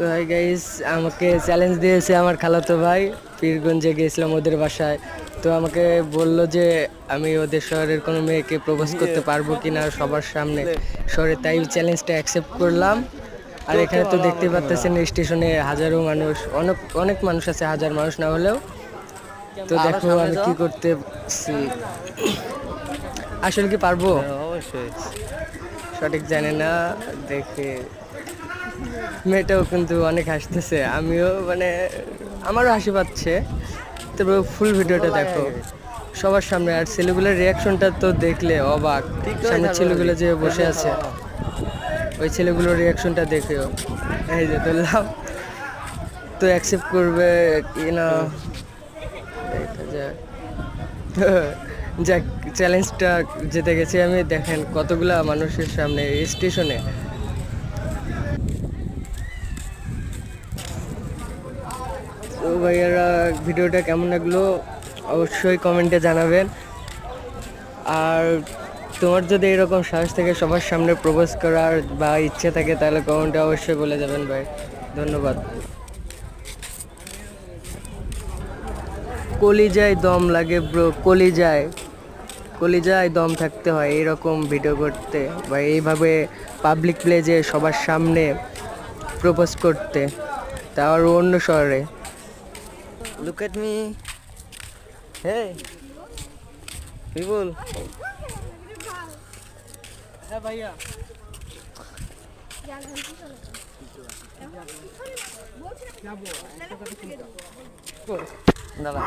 তো hi guys, আমাকে challenge দিয়েছে আমার খালাতো ভাই। পীরগঞ্জে গিয়েছিলাম ওদের বাসায়। তো আমাকে বললো যে আমি ওদের শহরের কোনো মেয়েকে প্রপোজ করতে পারবো কিনা সবার সামনে শহরে, তাই চ্যালেঞ্জটা অ্যাকসেপ্ট করলাম। আর এখানে তো দেখতে পাচ্ছেন স্টেশনে হাজারো মানুষ, অনেক অনেক মানুষ আছে, হাজার মানুষ না হলেও। তো দেখো আমি কি করতেছি, আসলে কি পারবো অবশ্যই। সঠিক জানে না। দেখে মেয়েটাও কিন্তু অনেক হাসতেছে, আমিও মানে আমারও হাসি পাচ্ছে। তবে ফুল ভিডিওটা দেখো সবার সামনে। আর ছেলেগুলোর রিয়াকশনটা তো দেখলে অবাক, সামনে ছেলেগুলো যে বসে আছে ওই ছেলেগুলোর রিয়াকশনটা দেখেও। এই যে ধরলাম, তো অ্যাকসেপ্ট করবে কি না দেখা যাক। যাক, চ্যালেঞ্জটা জিতে গেছি আমি। দেখেন কতগুলা মানুষের সামনে স্টেশনে। তো ভাইয়ারা, ভিডিওটা কেমন লাগলো অবশ্যই কমেন্টে জানাবেন। আর তোমার যদি এরকম সাহস থেকে সবার সামনে প্রপোজ করার বা ইচ্ছে থাকে তাহলে কমেন্টে অবশ্যই বলে যাবেন ভাই। ধন্যবাদ। কলিজায় দম লাগে ব্রো, কলিজায় কলিজায় দম থাকতে হয় এইরকম ভিডিও করতে বা এইভাবে পাবলিক প্লেজে সবার সামনে প্রপোজ করতে, তাও অন্য শহরে। Look at me. Hey, people. হ্যাঁ ভাইয়া, দাঁড়া।